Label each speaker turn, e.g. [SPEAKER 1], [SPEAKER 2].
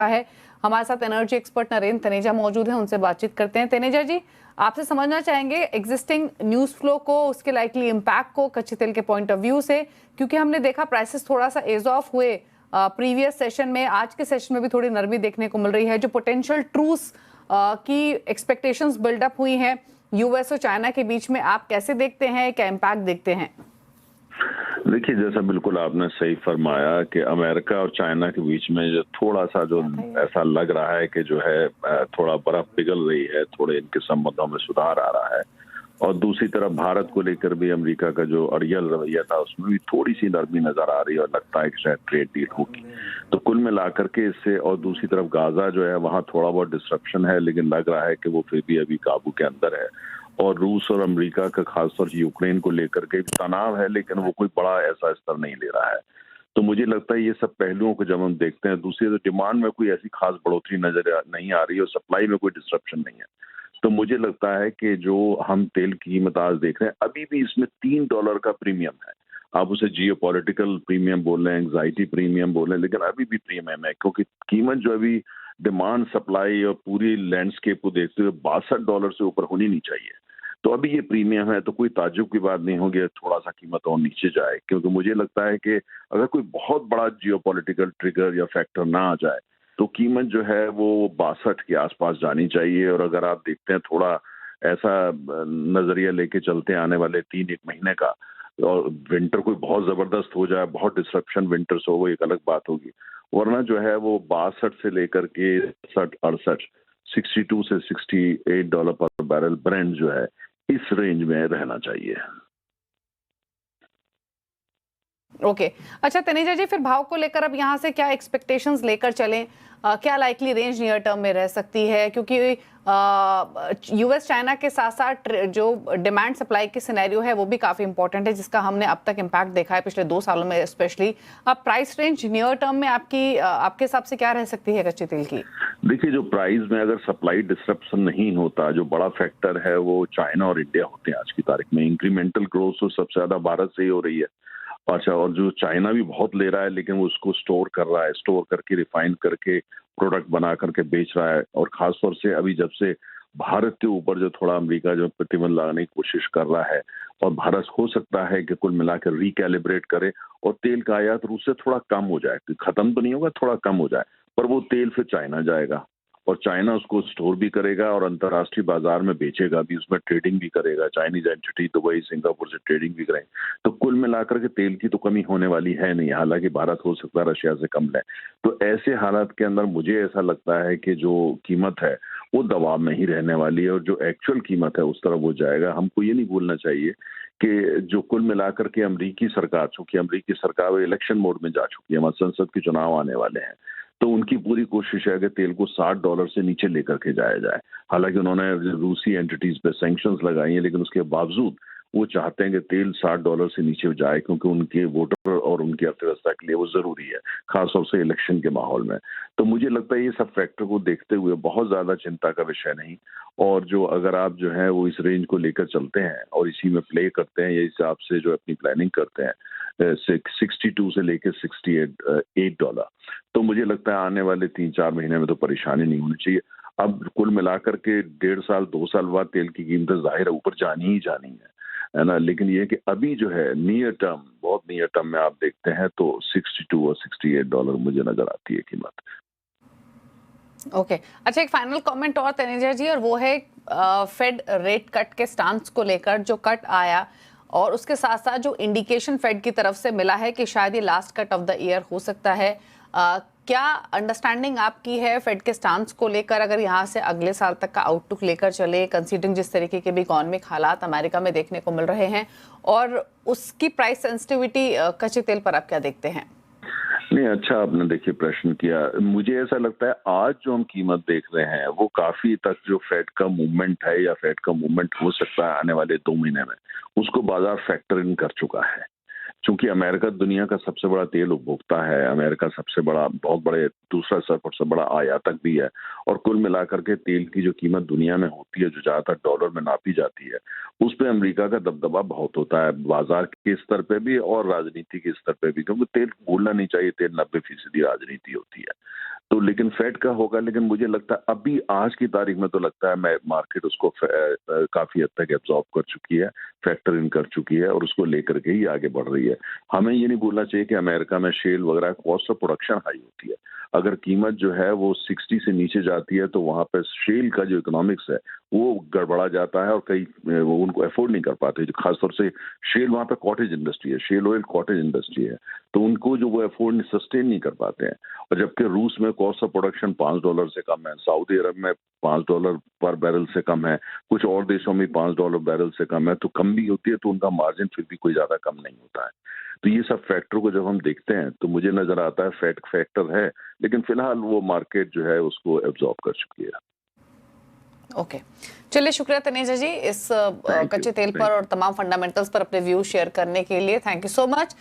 [SPEAKER 1] है। हमारे साथ एनर्जी एक्सपर्ट नरेंद्र तनेजा मौजूद हैं, उनसे बातचीत करते हैं। तनेजा जी, आपसे समझना चाहेंगे एग्जिस्टिंग न्यूज फ्लो को, उसके लाइकली इम्पैक्ट को कच्चे तेल के पॉइंट ऑफ व्यू से, क्योंकि हमने देखा प्राइसेस थोड़ा सा एज ऑफ हुए प्रीवियस सेशन में। आज के सेशन में भी थोड़ी नरमी देखने को मिल रही है। जो पोटेंशियल ट्रूस की एक्सपेक्टेशंस बिल्डअप हुई हैं यूएस और चाइना के बीच में, आप कैसे देखते हैं, क्या इम्पैक्ट देखते हैं?
[SPEAKER 2] देखिए, जैसा बिल्कुल आपने सही फरमाया कि अमेरिका और चाइना के बीच में जो थोड़ा सा जो ऐसा लग रहा है कि जो है थोड़ा बर्फ पिघल रही है, थोड़े इनके संबंधों में सुधार आ रहा है। और दूसरी तरफ भारत को लेकर भी अमेरिका का जो अड़ियल रवैया था उसमें भी थोड़ी सी नरमी नजर आ रही है और लगता है कि शायद ट्रेड डील होगी। तो कुल मिलाकर के इससे, और दूसरी तरफ गाजा जो है वहाँ थोड़ा बहुत डिस्ट्रप्शन है, लेकिन लग रहा है कि वो फिर भी अभी काबू के अंदर है। और रूस और अमेरिका का खासतौर से यूक्रेन को लेकर के तनाव है, लेकिन वो कोई बड़ा ऐसा स्तर नहीं ले रहा है। तो मुझे लगता है ये सब पहलुओं को जब हम देखते हैं, दूसरी डिमांड में कोई ऐसी खास बढ़ोतरी नजर नहीं आ रही और सप्लाई में कोई डिस्ट्रप्शन नहीं है। तो मुझे लगता है कि जो हम तेल की कीमत आज देख रहे हैं, अभी भी इसमें $3 का प्रीमियम है। आप उसे जियोपॉलिटिकल प्रीमियम बोल रहे हैं, एंग्जाइटी प्रीमियम बोल रहे हैं, लेकिन अभी भी प्रीमियम है, क्योंकि कीमत जो अभी डिमांड सप्लाई और पूरी लैंडस्केप को देखते हुए $62 से ऊपर होनी नहीं चाहिए। तो अभी ये प्रीमियम है, तो कोई ताज्जुब की बात नहीं होगी थोड़ा सा कीमत और नीचे जाए, क्योंकि मुझे लगता है कि अगर कोई बहुत बड़ा जियोपॉलिटिकल ट्रिगर या फैक्टर ना आ जाए तो कीमत जो है वो 62 के आसपास जानी चाहिए। और अगर आप देखते हैं थोड़ा ऐसा नजरिया लेके चलते हैं आने वाले 3-1 महीने का, और विंटर कोई बहुत जबरदस्त हो जाए, बहुत डिसरप्शन विंटर्स हो, वो एक अलग बात होगी। वरना जो है वो 62 से लेकर के 67-68, 62 से $68 पर बैरल ब्रेंट जो है इस रेंज में रहना चाहिए।
[SPEAKER 1] ओके अच्छा तनेजा जी, फिर भाव को लेकर अब यहाँ से क्या एक्सपेक्टेशंस लेकर चलें? क्या लाइकली रेंज नियर टर्म में रह सकती है? क्योंकि यूएस चाइना के साथ साथ जो डिमांड सप्लाई की सिनेरियो है वो भी काफी इंपॉर्टेंट है, जिसका हमने अब तक इम्पैक्ट देखा है पिछले 2 सालों में स्पेशली। अब प्राइस रेंज नियर टर्म में आपके हिसाब से क्या रह सकती है कच्चे तेल की?
[SPEAKER 2] देखिए, जो प्राइस में अगर सप्लाई डिसरप्शन नहीं होता, जो बड़ा फैक्टर है वो चाइना और इंडिया होते हैं आज की तारीख में। इंक्रीमेंटल ग्रोथ तो सबसे ज्यादा भारत से ही हो रही है। अच्छा, और जो चाइना भी बहुत ले रहा है, लेकिन वो उसको स्टोर कर रहा है, स्टोर करके रिफाइन करके प्रोडक्ट बना करके बेच रहा है। और खासतौर से अभी जब से भारत के ऊपर जो थोड़ा अमेरिका जो प्रतिबंध लगाने की कोशिश कर रहा है, और भारत हो सकता है कि कुल मिलाकर रिकैलिब्रेट करे और तेल का आयात रूस से थोड़ा कम हो जाए, खत्म तो नहीं होगा, थोड़ा कम हो जाए, पर वो तेल फिर चाइना जाएगा और चाइना उसको स्टोर भी करेगा और अंतर्राष्ट्रीय बाजार में बेचेगा भी, उसमें ट्रेडिंग भी करेगा। चाइनीज एंटिटी दुबई सिंगापुर से ट्रेडिंग भी करेंगे। तो कुल मिलाकर के तेल की तो कमी होने वाली है नहीं, हालांकि भारत हो सकता है रशिया से कम ले। तो ऐसे हालात के अंदर मुझे ऐसा लगता है कि जो कीमत है वो दबाव में ही रहने वाली है और जो एक्चुअल कीमत है उस तरफ वो जाएगा। हमको ये नहीं भूलना चाहिए कि जो कुल मिलाकर के अमरीकी सरकार, चूंकि अमरीकी सरकार वो इलेक्शन मोड में जा चुकी है, हमारे संसद के चुनाव आने वाले हैं, तो उनकी पूरी कोशिश है कि तेल को $60 से नीचे लेकर के जाया जाए। हालांकि उन्होंने रूसी एंटिटीज पे सैंक्शंस लगाई हैं, लेकिन उसके बावजूद वो चाहते हैं कि तेल $60 से नीचे जाए, क्योंकि उनके वोटर और उनकी अर्थव्यवस्था के लिए वो जरूरी है, खासतौर से इलेक्शन के माहौल में। तो मुझे लगता है ये सब फैक्टर को देखते हुए बहुत ज्यादा चिंता का विषय नहीं। और जो अगर आप जो है वो इस रेंज को लेकर चलते हैं और इसी में प्ले करते हैं, या हिसाब से जो अपनी प्लानिंग करते हैं 62 से लेकर $68, तो मुझे लगता है आने वाले 3-4 महीने में तो परेशानी नहीं होनी चाहिए। अब कुल मिलाकर के 1.5 साल 2 साल बाद तेल की कीमत जाहिर है ऊपर जानी ही जानी है ना। लेकिन ये कि अभी जो है नियर टर्म, बहुत नियर टर्म में आप देखते हैं तो 62 और $68 मुझे नजर आती है कीमत।
[SPEAKER 1] ओके अच्छा, एक फाइनल कमेंट और तनेजा जी, और वो है फेड रेट कट के स्टांस को लेकर। जो कट आया और उसके साथ साथ जो इंडिकेशन फेड की तरफ से मिला है कि शायद ये last cut off the year हो सकता है, क्या अंडरस्टैंडिंग आपकी है फेड के स्टांस को लेकर, अगर यहाँ से अगले साल तक का आउटलुक लेकर चले, कंसीडरिंग जिस तरीके के भी इकोनॉमिक हालात अमेरिका में देखने को मिल रहे हैं, और उसकी प्राइस सेंसिटिविटी कच्चे तेल पर आप क्या देखते हैं?
[SPEAKER 2] नहीं, अच्छा आपने देखिए प्रश्न किया। मुझे ऐसा लगता है आज जो हम कीमत देख रहे हैं वो काफी तक जो फेड का मूवमेंट है या फेड का मूवमेंट हो सकता है आने वाले 2 महीने में, उसको बाजार फैक्टर इन कर चुका है। चूंकि अमेरिका दुनिया का सबसे बड़ा तेल उपभोक्ता है, अमेरिका सबसे बड़ा, बहुत बड़े, दूसरा सबसे बड़ा आयातक भी है, और कुल मिलाकर के तेल की जो कीमत दुनिया में होती है, जो ज्यादातर डॉलर में नापी जाती है, उस पर अमेरिका का दबदबा बहुत होता है, बाजार के स्तर पे भी और राजनीति के स्तर पे भी। क्योंकि तेल भूलना नहीं चाहिए, तेल 90% राजनीति होती है। तो लेकिन फेड का होगा, लेकिन मुझे लगता है अभी आज की तारीख में तो लगता है मैं मार्केट उसको काफी हद तक एब्जॉर्ब कर चुकी है, फैक्टर इन कर चुकी है और उसको लेकर के ही आगे बढ़ रही है। हमें ये नहीं भूलना चाहिए कि अमेरिका में शेल वगैरह कॉस्ट ऑफ प्रोडक्शन हाई होती है। अगर कीमत जो है वो 60 से नीचे जाती है तो वहां पे शेल का जो इकोनॉमिक्स है वो गड़बड़ा जाता है और कई वो उनको अफोर्ड नहीं कर पाते। जो खासतौर से शेल वहां पे कॉटेज इंडस्ट्री है, शेल ऑयल कॉटेज इंडस्ट्री है, तो उनको जो वो अफोर्ड सस्टेन नहीं कर पाते हैं। और जबकि रूस में कॉस्ट ऑफ प्रोडक्शन $5 से कम है, सऊदी अरब में $5 पर बैरल से कम है, कुछ और देशों में $5 बैरल से कम है, तो कम भी होती है तो उनका मार्जिन फिर भी कोई ज्यादा कम नहीं होता है। तो ये सब फैक्टर को जब हम देखते हैं तो मुझे नजर आता है फैक्टर है, लेकिन फिलहाल वो मार्केट जो है उसको एब्जॉर्ब कर चुकी है।
[SPEAKER 1] ओके, चलिए शुक्रिया तनेजा जी इस कच्चे तेल पर और तमाम फंडामेंटल्स पर अपने व्यू शेयर करने के लिए। Thank you so much.